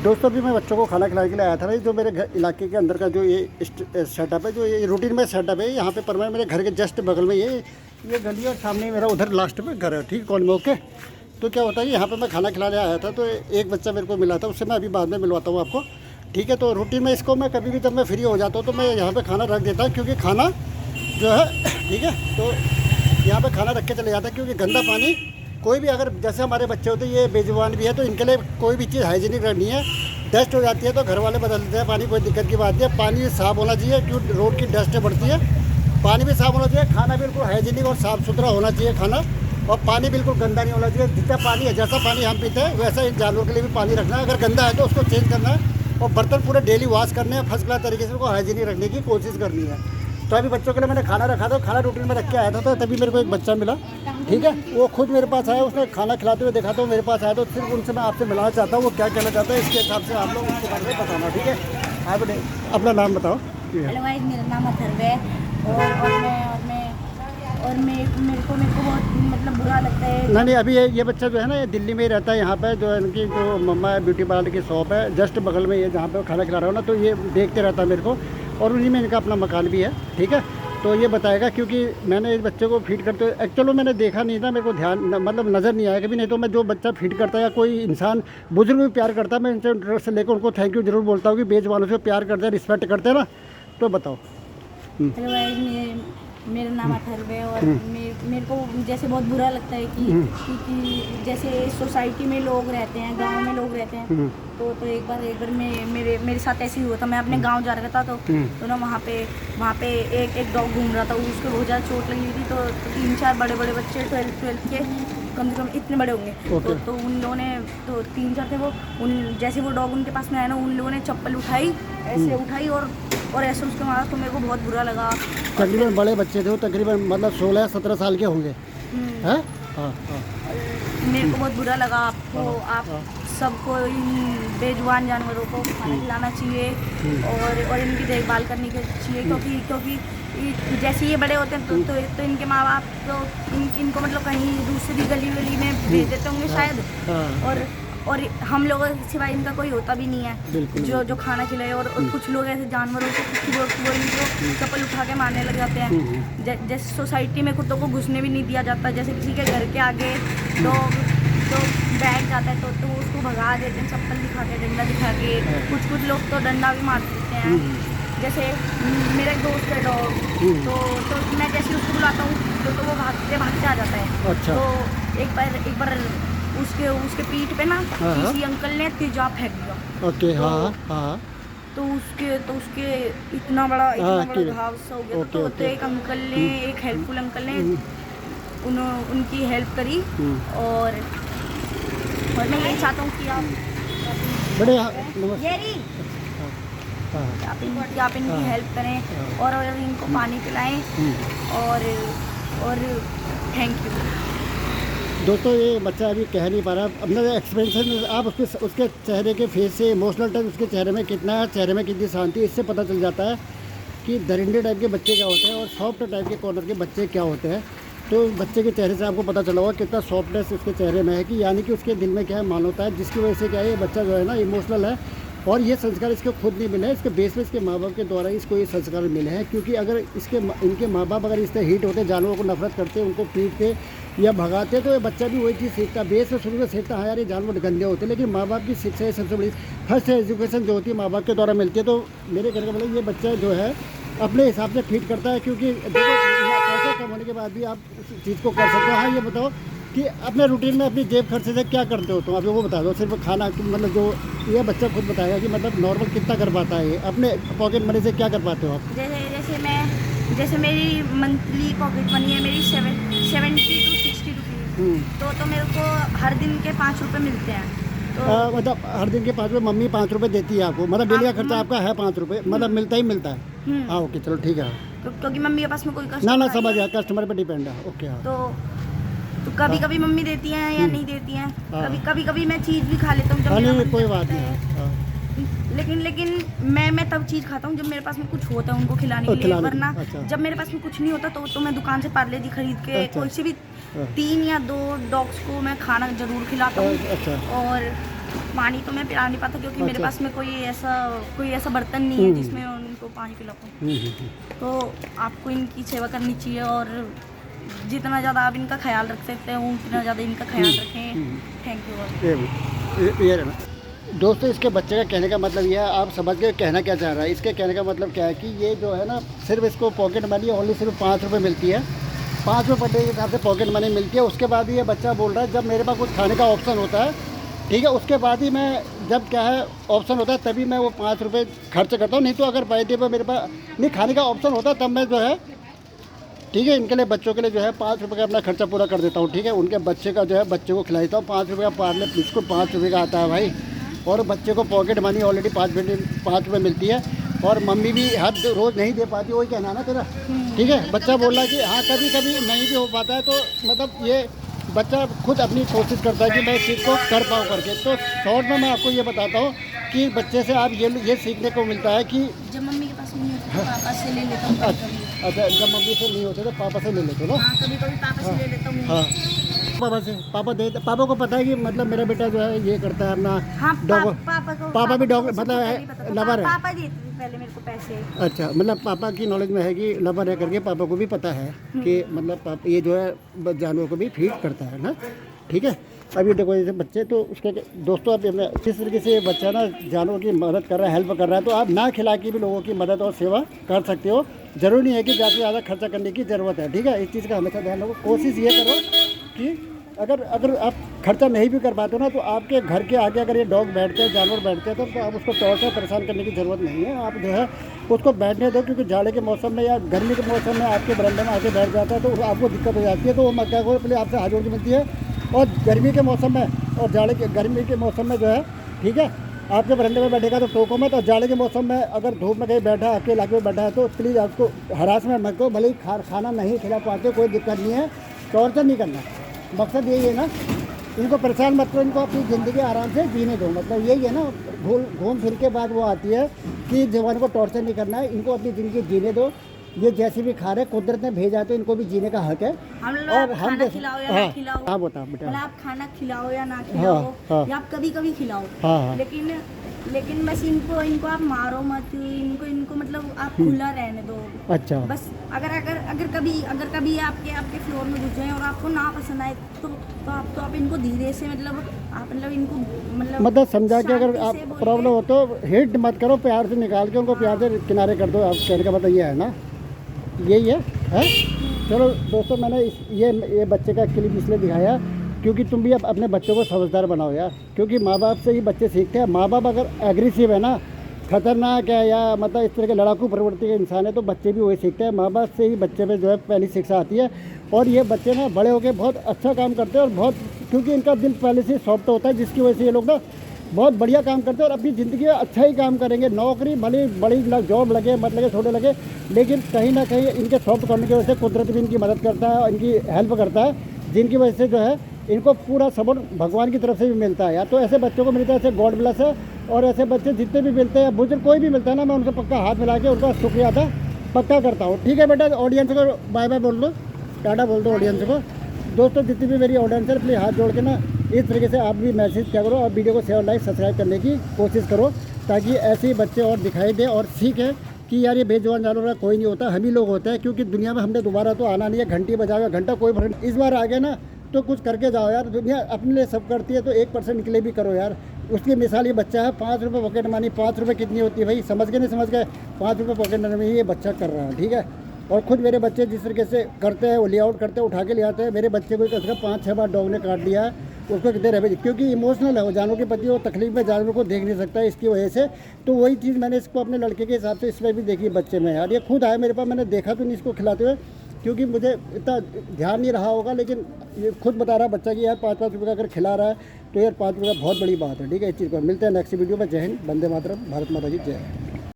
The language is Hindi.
दोस्तों अभी मैं बच्चों को खाना खिलाने के लिए आया था ना। जो मेरे घर इलाके के अंदर का जो ये सेटअप है, जो ये रूटीन में सेटअप है, यहाँ पे पर मैं मेरे घर के जस्ट बगल में ये गली और सामने मेरा उधर लास्ट में घर है, ठीक कौन में। ओके, तो क्या होता है, यहाँ पे मैं खाना खिलाने आया था तो एक बच्चा मेरे को मिला था, उससे मैं अभी बाद में मिलवाता हूँ आपको, ठीक है। तो रूटीन में इसको मैं कभी भी जब मैं फ्री हो जाता हूँ तो मैं यहाँ पर खाना रख देता हूँ, क्योंकि खाना जो है ठीक है, तो यहाँ पर खाना रख के चले जाता है। क्योंकि गंदा पानी कोई भी, अगर जैसे हमारे बच्चे होते हैं ये बेजुबान भी है, तो इनके लिए कोई भी चीज़ हाइजीनिक रखनी है। डस्ट हो जाती है तो घर वाले बदल देते हैं पानी, कोई दिक्कत की बात नहीं है। पानी साफ़ होना चाहिए, क्यों रोड की डस्ट बढ़ती है। पानी भी साफ़ होना चाहिए, खाना बिल्कुल हाइजीनिक और साफ़ सुथरा होना चाहिए खाना, और पानी बिल्कुल गंदा नहीं होना चाहिए। जितना पानी है, जैसा पानी हम पीते हैं वैसा इन जानवरों के लिए भी पानी रखना है। अगर गंदा है तो उसको चेंज करना है, और बर्तन पूरे डेली वॉश करने हैं, फर्स्ट क्लास तरीके से उनको हाइजीनिक रखने की कोशिश करनी है। तो अभी बच्चों के लिए मैंने खाना रखा था, खाना रूटीन में रख के आया था, तो तभी मेरे को एक बच्चा मिला, ठीक है। वो खुद मेरे पास आया, उसने खाना खिलाते हुए देखा तो मेरे पास आया, तो सिर्फ उनसे मैं आपसे मिलाना चाहता हूँ, वो क्या कहना चाहता है, इसके हिसाब से आप लोग उसके बारे में बताना, ठीक है। आप अपना नाम बताओ। हेलो गाइस, मेरा नाम अथर्व है और मेरे को बहुत मतलब बुरा लगता है। नहीं, अभी ये बच्चा जो है ना, ये दिल्ली में ही रहता है। यहाँ पे जो है इनकी जो मम्मा है, ब्यूटी पार्लर की शॉप है जस्ट बगल में, ये जहाँ पे खाना खिला रहा हूँ ना, तो ये देखते रहता है मेरे को, और उन्हीं में इनका अपना मकान भी है, ठीक है। तो ये बताएगा, क्योंकि मैंने इस बच्चे को फीड करते हुए एक्चुअली मैंने देखा नहीं था, मेरे को ध्यान मतलब नज़र नहीं आया कभी। नहीं तो मैं जो बच्चा फीड करता है या कोई इंसान बुजुर्ग भी प्यार करता है, मैं इनसे ड्रेस से लेकर उनको थैंक यू जरूर बोलता हूँ कि बेजुबानों से प्यार करते हैं, रिस्पेक्ट करते हैं ना। तो बताओ। हेलो गाइस, मेरा नाम अथर्व है और मेरे को जैसे बहुत बुरा लगता है कि जैसे सोसाइटी में लोग रहते हैं, गांव में लोग रहते हैं, तो एक बार मेरे साथ ऐसे ही हुआ था। मैं अपने गांव जा रहा था तो ना वहाँ पे एक डॉग घूम रहा था, उसको बहुत ज़्यादा चोट लगी हुई थी। तो 3-4 बड़े बच्चे 12 के कम से कम इतने बड़े होंगे, तो उन लोगों ने, तो 3-4 थे वो, जैसे वो डॉग उनके पास में आया ना, उन लोगों ने चप्पल उठाई, ऐसे उठाई और ऐसे उसको मारा। तो मेरे को बहुत बुरा लगा। तकरीबन बड़े बच्चे थे वो, तकरीबन मतलब 16-17 साल के होंगे, हैं। हाँ। मेरे को बहुत बुरा लगा। आप सबको इन बेजुबान जानवरों को खाना खिलाना चाहिए और इनकी देखभाल करनी चाहिए, क्योंकि जैसे ये बड़े होते हैं तो इनके माँ बाप तो इनको मतलब कहीं दूसरी गली वली में भेज देते होंगे शायद, और हम लोगों के सिवाय इनका कोई होता भी नहीं है जो खाना खिलाए। और कुछ लोग ऐसे जानवरों को वो इनको चप्पल उठा के मारने लग जाते हैं। जैसे सोसाइटी में कुत्तों को घुसने भी नहीं दिया जाता, जैसे किसी के घर के आगे तो बैठ जाता है तो उसको भगा देते हैं, चप्पल दिखा के, डंडा दिखा के। कुछ लोग तो डंडा भी मार देते हैं। जैसे मेरा एक दोस्त है डॉग, तो मैं जैसे उसको बुलाता हूँ तो वो भागते आ जाता है। अच्छा। तो एक बार उसके पीठ पे ना किसी अंकल ने तेजाब फेंक दिया। ओके। हाँ। तो उसके इतना बड़ा घाव सा हो गया। तो एक अंकल ने, एक हेल्पफुल अंकल ने उनकी हेल्प करी, और मैं यही चाहता हूँ कि आप इनकी हेल्प करें और इनको पानी पिलाएं, और थैंक यू। दोस्तों ये बच्चा अभी कह नहीं पा रहा, अपना एक्सप्रेशन आप उसके चेहरे के फेस से, इमोशनल टच उसके चेहरे में कितना है, चेहरे में कितनी शांति, इससे पता चल जाता है कि दरिंदे टाइप के बच्चे क्या होते हैं और सॉफ्ट टाइप के कॉर्नर के बच्चे क्या होते हैं। तो बच्चे के चेहरे से आपको पता चला होगा कितना सॉफ्टनेस उसके चेहरे में है, कि यानी कि उसके दिल में क्या है, मानवता है, जिसकी वजह से क्या है, ये बच्चा जो है ना इमोशनल है। और ये संस्कार इसको खुद नहीं मिले हैं, इसके बेस पे इसके माँ बाप के द्वारा इसको ये संस्कार मिले हैं। क्योंकि अगर इनके माँ बाप अगर इससे हीट होते, जानवरों को नफरत करते, उनको पीटते या भगाते, तो ये बच्चा भी वही चीज़ सीखता, बेस में शुरू में सीखता, हाँ यार ये जानवर गंदे होते। लेकिन माँ बाप की शिक्षा है सबसे बड़ी, फर्स्ट एजुकेशन जो होती है माँ बाप के द्वारा मिलती है। तो मेरे कहने का मतलब ये बच्चा जो है अपने हिसाब से फीड करता है, क्योंकि देखो पैसा कम होने के बाद भी आप उस चीज़ को कर सकते हो। हाँ, ये बताओ कि अपने रूटीन में अपनी जेब खर्चे से क्या करते हो तुम, अभी वो बता दो। सिर्फ खाना मतलब जो ये बच्चा खुद बताएगा कि मतलब नॉर्मल कितना कर पाता है ये, अपने पॉकेट मनी से क्या कर पाते हो आप? जैसे मेरी मंथली पॉकेट मनी है मेरी 70 to 60 रुपीज़। तो मेरे को हर दिन के 5 रुपये मिलते हैं। तो मतलब हर दिन के 5 रुपये मम्मी 5 रुपये देती है आपको, मतलब डेली का खर्चा आपका है 5 रुपये, मतलब मिलता ही मिलता है। हाँ ओके, चलो ठीक है। क्योंकि मम्मी के पास में कोई ना समझ गया, कस्टमर पे डिपेंड है। ओके। हाँ। तो कभी मम्मी देती हैं या नहीं देती हैं। कभी मैं चीज़ भी खा लेता हूँ जब मेरा मन कोई करता बात है। नहीं। लेकिन मैं तब चीज़ खाता हूँ जब मेरे पास में कुछ होता है उनको खिलाने के लिए, वरना जब मेरे पास में कुछ नहीं होता तो मैं दुकान से पार्ले जी खरीद के कोई से भी 3 या 2 डॉग्स को मैं खाना ज़रूर खिलाता हूँ। पानी तो मैं पिला नहीं पाता क्योंकि मेरे अच्छा। पास में कोई ऐसा बर्तन नहीं है जिसमें उनको पानी पिला पाऊँ। तो आपको इनकी सेवा करनी चाहिए और जितना ज़्यादा आप इनका ख्याल रख सकते हैं उतना ज़्यादा इनका ख्याल रखें। Thank you. ये रहना। दोस्तों इसके बच्चे का कहने का मतलब ये है, आप समझ गए कहना क्या चाह रहा है। इसके कहने का मतलब क्या है कि ये जो है ना, सिर्फ इसको पॉकेट मनी ओनली सिर्फ 5 रुपये मिलती है, 5 रुपये पर डे के हिसाब से पॉकेट मनी मिलती है। उसके बाद ये बच्चा बोल रहा है जब मेरे पास कुछ खाने का ऑप्शन होता है, ठीक है, उसके बाद ही मैं जब क्या है ऑप्शन होता है तभी मैं वो 5 रुपये खर्च करता हूँ। नहीं तो अगर पैसे पर मेरे पास नहीं खाने का ऑप्शन होता तब मैं जो है, ठीक है, इनके लिए बच्चों के लिए जो है 5 रुपये का अपना खर्चा पूरा कर देता हूँ। ठीक है, उनके बच्चे का जो है बच्चे को खिला देता हूँ। 5 रुपये का पार्ले बिस्कुट 5 रुपये का आता है भाई, और बच्चे को पॉकेट मनी ऑलरेडी 5 रुपये मिलती है। और मम्मी भी हर रोज़ नहीं दे पाती, वही कहना है ना तेरा। ठीक है, बच्चा बोल रहा है कि हाँ कभी कभी नहीं भी हो पाता है, तो मतलब ये बच्चा खुद अपनी कोशिश करता है कि मैं इस चीज़ को कर पाऊँ करके। तो शॉर्ट में मैं आपको ये बताता हूँ कि बच्चे से आप ये सीखने को मिलता है कि जब मम्मी के पास नहीं होती तो पापा से ले लेता हूँ कभी-कभी। अच्छा, जब मम्मी से नहीं होते तो पापा से ले लेते हो ना। हाँ, कभी-कभी पापा से ले लेता हूँ। हाँ, पापा से पापा को पता है कि मतलब मेरा बेटा जो है ये करता है अपना हाँ, डॉग। पापा भी डॉग को मतलब पहले ही पता था। लवर है। पापा देते थे पहले मेरे को पैसे। अच्छा, मतलब पापा की नॉलेज में है कि लवर है करके, पापा को भी पता है कि मतलब पापा ये जो है जानवरों को भी फीड करता है ना। ठीक है, अभी देखो जैसे बच्चे तो उसके दोस्तों आप किस तरीके से ये बच्चा ना जानवरों की मदद कर रहा है, हेल्प कर रहा है, तो आप ना खिला के भी लोगों की मदद और सेवा कर सकते हो। ज़रूरी नहीं है कि ज़्यादा से ज़्यादा खर्चा करने की ज़रूरत है। ठीक है, इस चीज़ का हमेशा ध्यान रखो। कोशिश ये करो कि अगर आप खर्चा नहीं भी कर पाते हो ना, तो आपके घर के आगे अगर ये डॉग बैठते हैं, जानवर बैठते हैं, तो आप उसको टॉर्चर परेशान करने की ज़रूरत नहीं है। आप जो है उसको बैठने दो, क्योंकि जाड़े के मौसम में या गर्मी के मौसम में आपके बरंडे में आके बैठ जाता है तो आपको दिक्कत हो जाती है। तो वो मक्का को पहले आपसे हाथ जोड़ के मिलती है। और गर्मी के मौसम में और गर्मी के मौसम में जो है, ठीक है, आपके बरंडे में बैठेगा तो टोको मत। और जाड़े के मौसम में अगर धूप में कहीं बैठा है, आपके इलाके में बैठा है, तो प्लीज़ आपको हरासमेंट मत करो। भले ही खाना नहीं खिला पाते, कोई दिक्कत नहीं है, टॉर्चर नहीं करना। मकसद यही है ना, इनको परेशान मत करो, इनको अपनी ज़िंदगी आराम से जीने दो। मतलब यही है ना, घूम फिर के बाद वो आती है कि जवान को टॉर्चर नहीं करना है, इनको अपनी ज़िंदगी जीने दो। ये जैसे भी खा रहे, कुदरत ने भेजा तो इनको भी जीने का हक है। और हम खिलाओ या ना खिलाओ, हाँ बता बेटा, मतलब आप खाना खिलाओ या ना खिलाओ, हाँ। या आप कभी कभी खिलाओ, हाँ। लेकिन बस इनको आप मारो मत, इनको मतलब आप खुला रहने दो। अच्छा, बस अगर कभी आपके फ्लोर में घुस जाए और आपको ना पसंद आए तो आप इनको धीरे से मतलब इनको मतलब समझा के अगर शांति आप से बोल प्रॉब्लम हो तो हिट मत करो, प्यार से निकाल के उनको प्यार से किनारे कर दो। आप कहने का मतलब ये है ना, यही है? चलो दोस्तों, मैंने ये बच्चे का क्लिप इसलिए दिखाया क्योंकि तुम भी अब अपने बच्चों को समझदार बनाओ यार, क्योंकि माँ बाप से ही बच्चे सीखते हैं। माँ बाप अगर एग्रेसिव है ना, खतरनाक है, या मतलब इस तरह के लड़ाकू प्रवृत्ति के इंसान है, तो बच्चे भी वही सीखते हैं। माँ बाप से ही बच्चे में जो है पहली शिक्षा आती है। और ये बच्चे ना बड़े होकर बहुत अच्छा काम करते हैं, और बहुत, क्योंकि इनका दिल पहले से सॉफ्ट होता है, जिसकी वजह से ये लोग ना बहुत बढ़िया काम करते हैं और अपनी ज़िंदगी में अच्छा ही काम करेंगे। नौकरी भले बड़ी जॉब लगे मत लगे, छोटे लगे, लेकिन कहीं ना कहीं इनके सॉफ्ट करने की वजह से कुदरत भी इनकी मदद करता है और इनकी हेल्प करता है, जिनकी वजह से जो है इनको पूरा सपोर्ट भगवान की तरफ से भी मिलता है यार। तो ऐसे बच्चों को मिलता है, ऐसे गॉड ब्लेस है। और ऐसे बच्चे जितने भी मिलते हैं, बुजुर्ग कोई भी मिलता है ना, मैं उनसे पक्का हाथ मिला के उनका शुक्रिया अदा पक्का करता हूँ। ठीक है बेटा, ऑडियंस को बाय बाय बोल दो, टाटा बोल दो ऑडियंस को। दोस्तों जितनी भी मेरी ऑडियंस है, प्लीज़ हाथ जोड़ के ना इस तरीके से आप भी मैसेज क्या करो और वीडियो को शेयर लाइक सब्सक्राइब करने की कोशिश करो, ताकि ऐसे ही बच्चे और दिखाई दे और सीखें कि यार ये बेजुबान जानवर का कोई नहीं होता, हम ही लोग होते हैं। क्योंकि दुनिया में हमने दोबारा तो आना नहीं है, घंटी बजाओ घंटा कोई फर्क नहीं। इस बार आ गए ना तो कुछ करके जाओ यार, दुनिया अपने लिए सब करती है, तो 1% के लिए भी करो यार। उसकी मिसाल ये बच्चा है, 5 रुपये पॉकेट मनी, 5 रुपये कितनी होती है भाई, समझ के नहीं समझ गए, 5 रुपये पॉकेट मनी में ये बच्चा कर रहा है। ठीक है, और खुद मेरे बच्चे जिस तरीके से करते हैं, वो ले आउट करते हैं, उठा के ले आते हैं। मेरे बच्चे को कम से कम 5-6 बार डॉग ने काट लिया है, उसको कितने रहे, क्योंकि इमोशनल है वो जानवर के प्रति, वो तकलीफ में जानवर को देख नहीं सकता है, इसकी वजह से। तो वही चीज़ मैंने इसको अपने लड़के के हिसाब से इसमें भी देखी बच्चे में यार। ये खुद आया मेरे पास, मैंने देखा तो नहीं इसको खिलाते हुए, क्योंकि मुझे इतना ध्यान नहीं रहा होगा, लेकिन ये खुद बता रहा बच्चा कि यार 5-5 रुपये का अगर खिला रहा है तो यार 5 रुपये बहुत बड़ी बात है। ठीक है, इस चीज़ पर मिलते हैं नेक्स्ट वीडियो में। जय हिंद, वंदे मातरम, भारत माता की जय।